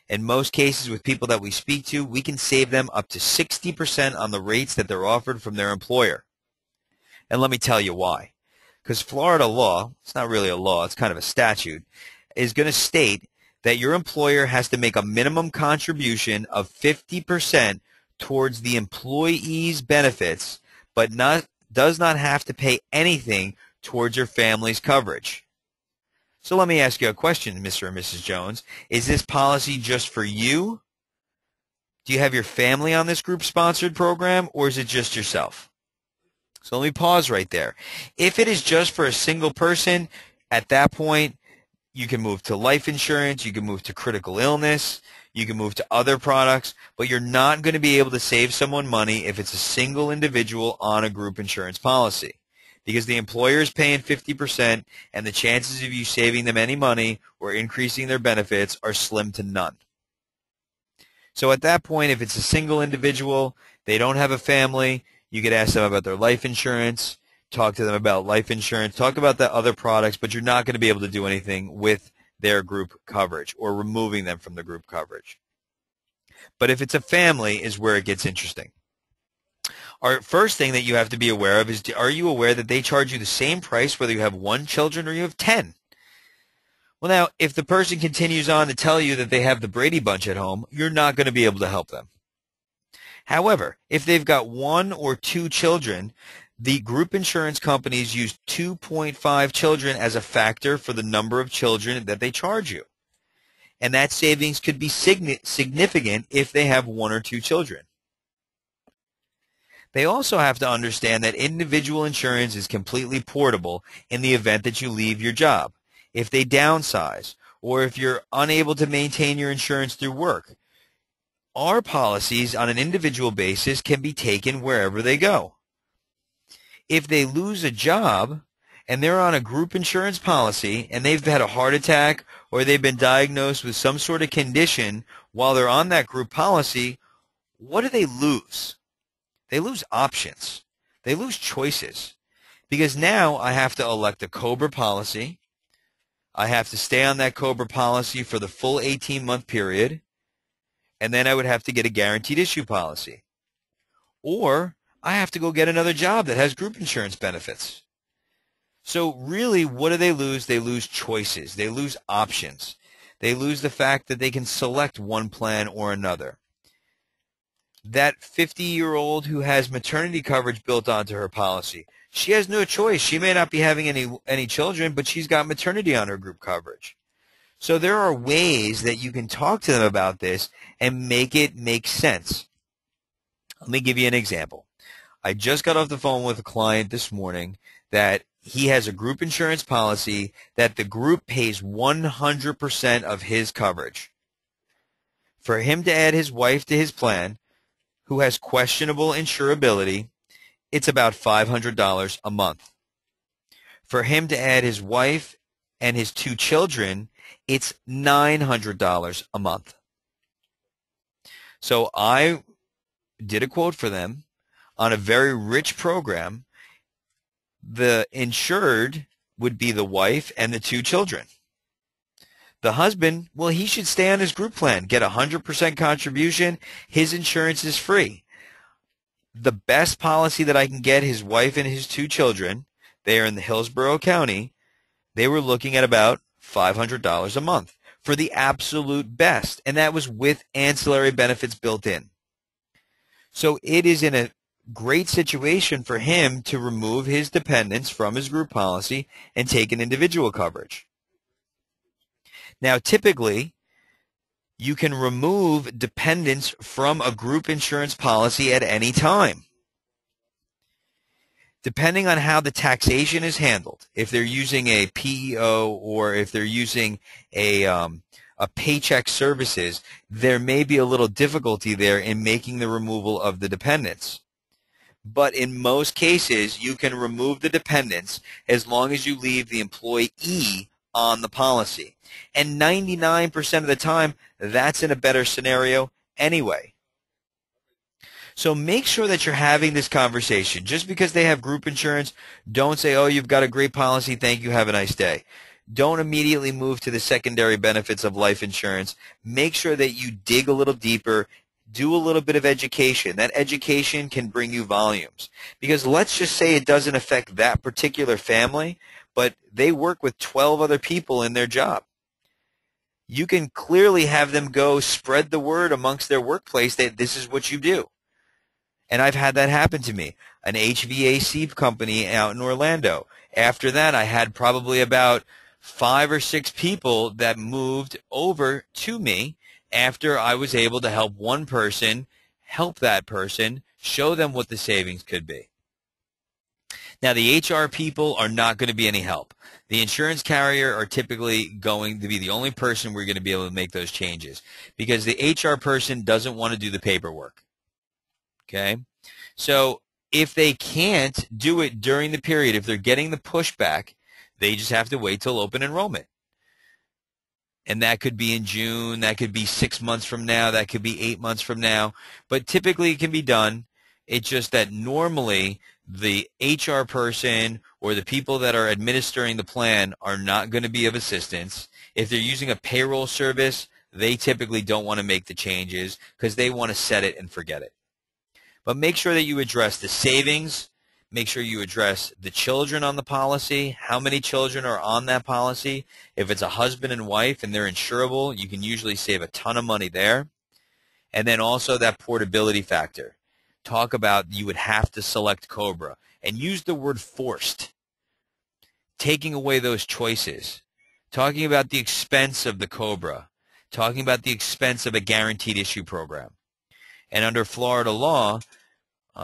In most cases with people that we speak to, we can save them up to 60% on the rates that they're offered from their employer. And let me tell you why. Because Florida law, it's not really a law, it's kind of a statute, is going to state that your employer has to make a minimum contribution of 50% towards the employee's benefits, but does not have to pay anything towards your family's coverage. So let me ask you a question, Mr. and Mrs. Jones. Is this policy just for you? Do you have your family on this group-sponsored program, or is it just yourself? So let me pause right there. If it is just for a single person, at that point, you can move to life insurance, you can move to critical illness, you can move to other products, but you're not going to be able to save someone money if it's a single individual on a group insurance policy, because the employer is paying 50% and the chances of you saving them any money or increasing their benefits are slim to none. So at that point, if it's a single individual, they don't have a family, you could ask them about their life insurance, talk to them about life insurance, talk about the other products, but you're not going to be able to do anything with their group coverage or removing them from the group coverage. But if it's a family is where it gets interesting. Our first thing that you have to be aware of is, are you aware that they charge you the same price whether you have 1 child or you have 10? Well, now, if the person continues on to tell you that they have the Brady Bunch at home, you're not going to be able to help them. However, if they've got 1 or 2 children, the group insurance companies use 2.5 children as a factor for the number of children that they charge you. And that savings could be significant if they have 1 or 2 children. They also have to understand that individual insurance is completely portable in the event that you leave your job, if they downsize, or if you're unable to maintain your insurance through work. Our policies on an individual basis can be taken wherever they go. If they lose a job and they're on a group insurance policy and they've had a heart attack or they've been diagnosed with some sort of condition while they're on that group policy, what do they lose? They lose options. They lose choices. Because now I have to elect a COBRA policy. I have to stay on that COBRA policy for the full 18-month period. And then I would have to get a guaranteed issue policy. Or I have to go get another job that has group insurance benefits. So really, what do they lose? They lose choices. They lose options. They lose the fact that they can select one plan or another. That 50-year-old who has maternity coverage built onto her policy, she has no choice. She may not be having any children, but she's got maternity on her group coverage. So there are ways that you can talk to them about this and make it make sense. Let me give you an example. I just got off the phone with a client this morning that he has a group insurance policy that the group pays 100% of his coverage. For him to add his wife to his plan, who has questionable insurability, it's about $500 a month. For him to add his wife and his 2 children, it's $900 a month. So I did a quote for them on a very rich program. The insured would be the wife and the 2 children. The husband, well, he should stay on his group plan, get 100% contribution. His insurance is free. The best policy that I can get his wife and his 2 children, they are in the Hillsborough County, they were looking at about $500 a month for the absolute best, and that was with ancillary benefits built in. So it is in a great situation for him to remove his dependents from his group policy and take an individual coverage. Now, typically, you can remove dependents from a group insurance policy at any time. Depending on how the taxation is handled, if they're using a PEO or if they're using a paycheck services, there may be a little difficulty there in making the removal of the dependents. But in most cases, you can remove the dependents as long as you leave the employee on the policy. And 99% of the time, that's in a better scenario anyway. So make sure that you're having this conversation. Just because they have group insurance, don't say, oh, you've got a great policy, thank you, have a nice day. Don't immediately move to the secondary benefits of life insurance. Make sure that you dig a little deeper, do a little bit of education. That education can bring you volumes. Because let's just say it doesn't affect that particular family, but they work with 12 other people in their job. You can clearly have them go spread the word amongst their workplace that this is what you do. And I've had that happen to me. An HVAC company out in Orlando. After that, I had probably about 5 or 6 people that moved over to me after I was able to help one person, help that person, show them what the savings could be. Now, the HR people are not going to be any help. The insurance carrier are typically going to be the only person we're going to be able to make those changes because the HR person doesn't want to do the paperwork. Okay? So if they can't do it during the period, if they're getting the pushback, they just have to wait till open enrollment. And that could be in June, that could be 6 months from now, that could be 8 months from now. But typically it can be done. It's just that normally the HR person or the people that are administering the plan are not going to be of assistance. If they're using a payroll service, they typically don't want to make the changes because they want to set it and forget it. But make sure that you address the savings. Make sure you address the children on the policy, how many children are on that policy. If it's a husband and wife and they're insurable, you can usually save a ton of money there. And then also that portability factor. Talk about you would have to select COBRA and use the word forced, taking away those choices, talking about the expense of the COBRA, talking about the expense of a guaranteed issue program. And under Florida law,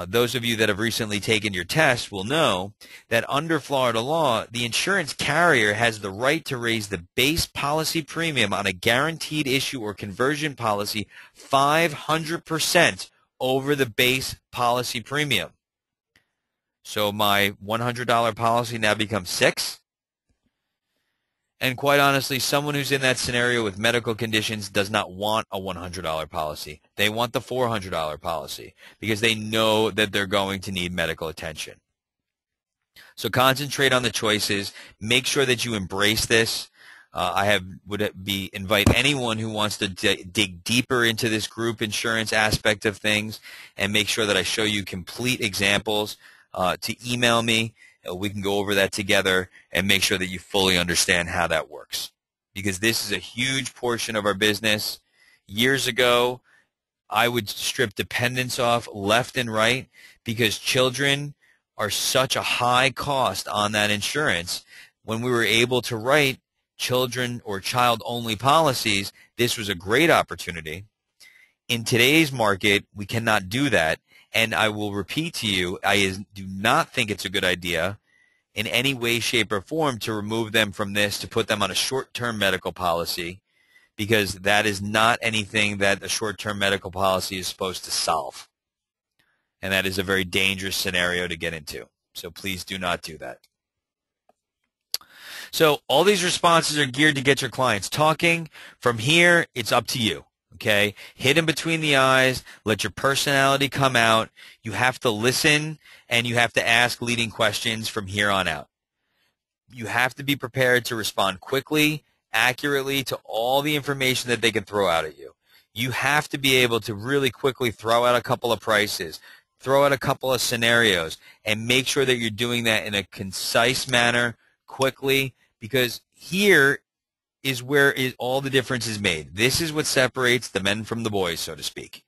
those of you that have recently taken your test will know that under Florida law, the insurance carrier has the right to raise the base policy premium on a guaranteed issue or conversion policy 500% over the base policy premium. So my $100 policy now becomes $6. And quite honestly, someone who's in that scenario with medical conditions does not want a $100 policy. They want the $400 policy because they know that they're going to need medical attention. So concentrate on the choices. Make sure that you embrace this. Invite anyone who wants to dig deeper into this group insurance aspect of things and make sure that I show you complete examples to email me. We can go over that together and make sure that you fully understand how that works. Because this is a huge portion of our business. Years ago, I would strip dependents off left and right, because children are such a high cost on that insurance. When we were able to write children or child-only policies, this was a great opportunity. In today's market, we cannot do that, and I will repeat to you, I do not think it's a good idea in any way, shape, or form to remove them from this, to put them on a short-term medical policy, because that is not anything that a short-term medical policy is supposed to solve. And that is a very dangerous scenario to get into. So please do not do that. So all these responses are geared to get your clients talking. From here, it's up to you. Okay? Hit them between the eyes. Let your personality come out. You have to listen, and you have to ask leading questions from here on out. You have to be prepared to respond quickly, accurately to all the information that they can throw out at you. You have to be able to really quickly throw out a couple of prices, throw out a couple of scenarios, and make sure that you're doing that in a concise manner, quickly, because here is where all the difference is made. This is what separates the men from the boys, so to speak.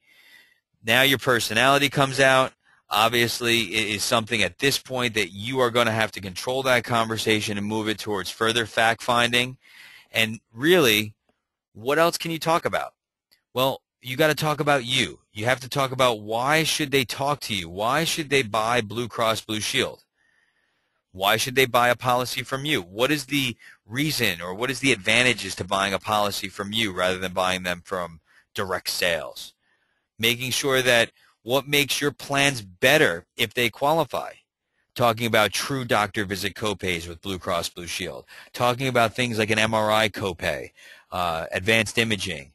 Now your personality comes out. Obviously, it is something at this point that you are going to have to control that conversation and move it towards further fact-finding. And really, what else can you talk about? Well, you got to talk about you. You have to talk about, why should they talk to you? Why should they buy Blue Cross Blue Shield? Why should they buy a policy from you? What is the reason, or what is the advantages to buying a policy from you rather than buying them from direct sales? Making sure that what makes your plans better if they qualify. Talking about true doctor visit copays with Blue Cross Blue Shield. Talking about things like an MRI copay, advanced imaging.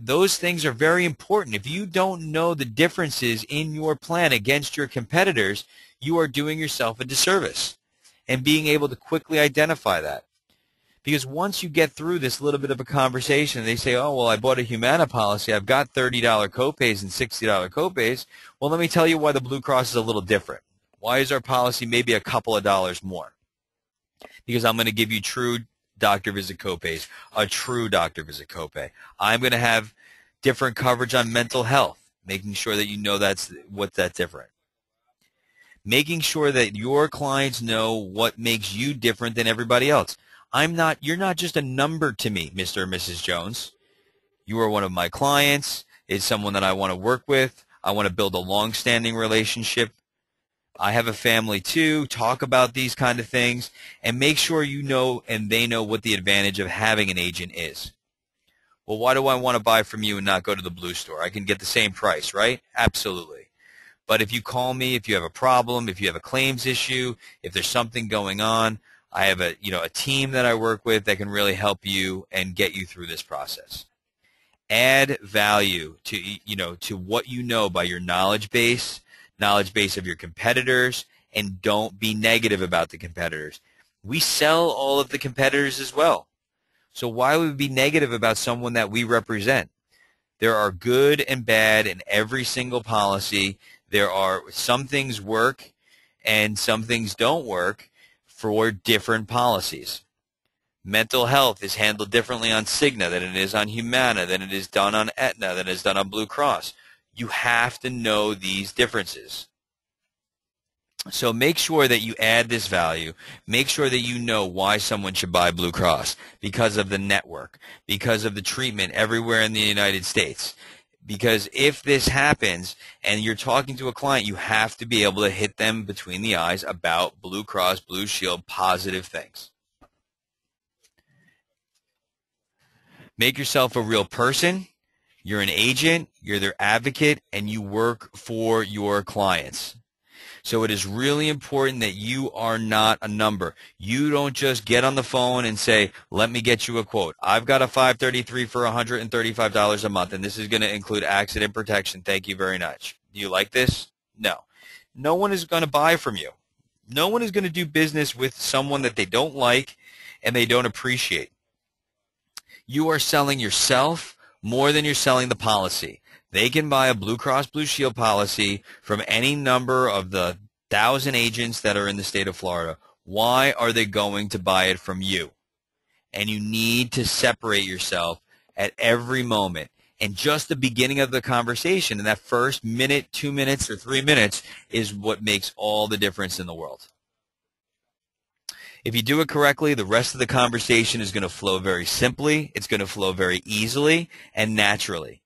Those things are very important. If you don't know the differences in your plan against your competitors, you are doing yourself a disservice. And being able to quickly identify that. Because once you get through this little bit of a conversation, they say, oh, well, I bought a Humana policy. I've got $30 copays and $60 copays. Well, let me tell you why the Blue Cross is a little different. Why is our policy maybe a couple of dollars more? Because I'm going to give you true doctor visit copays, a true doctor visit copay. I'm going to have different coverage on mental health, making sure that you know that's different. Making sure that your clients know what makes you different than everybody else. You're not just a number to me, Mr. or Mrs. Jones. You are one of my clients. It's someone that I want to work with. I want to build a long-standing relationship. I have a family too. Talk about these kind of things and make sure you know and they know what the advantage of having an agent is. Well, why do I want to buy from you and not go to the Blue store? I can get the same price, right? Absolutely. But if you call me, if you have a problem, if you have a claims issue, if there's something going on, I have a team that I work with that can really help you and get you through this process. Add value to what you know by your knowledge base of your competitors, and don't be negative about the competitors. We sell all of the competitors as well. So why would we be negative about someone that we represent? There are good and bad in every single policy. There are some things work and some things don't work for different policies. Mental health is handled differently on Cigna than it is on Humana, than it is done on Aetna, than it is done on Blue Cross. You have to know these differences. So make sure that you add this value. Make sure that you know why someone should buy Blue Cross, because of the network, because of the treatment everywhere in the United States. Because if this happens and you're talking to a client, you have to be able to hit them between the eyes about Blue Cross Blue Shield positive things. Make yourself a real person. You're an agent, you're their advocate, and you work for your clients. So it is really important that you are not a number. You don't just get on the phone and say, let me get you a quote. I've got a 533 for $135 a month, and this is going to include accident protection. Thank you very much. Do you like this? No. No one is going to buy from you. No one is going to do business with someone that they don't like and they don't appreciate. You are selling yourself more than you're selling the policy. They can buy a Blue Cross Blue Shield policy from any number of the 1,000 agents that are in the state of Florida. Why are they going to buy it from you? And you need to separate yourself at every moment. And just the beginning of the conversation, and that first minute, 2 minutes, or 3 minutes is what makes all the difference in the world. If you do it correctly, the rest of the conversation is going to flow very simply. It's going to flow very easily and naturally.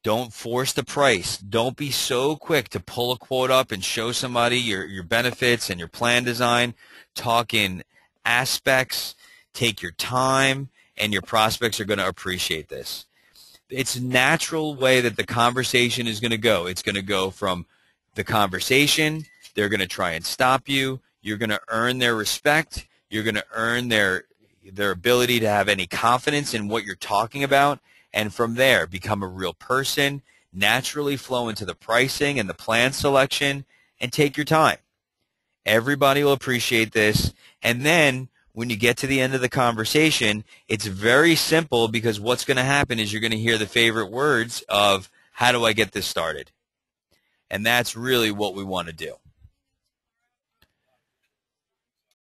Don't force the price. Don't be so quick to pull a quote up and show somebody your benefits and your plan design. Talk in aspects. Take your time, and your prospects are going to appreciate this. It's a natural way that the conversation is going to go. It's going to go from the conversation. They're going to try and stop you. You're going to earn their respect. You're going to earn their ability to have any confidence in what you're talking about. And from there, become a real person, naturally flow into the pricing and the plan selection, and take your time. Everybody will appreciate this. And then when you get to the end of the conversation, it's very simple, because what's going to happen is you're going to hear the favorite words of, how do I get this started? And that's really what we want to do.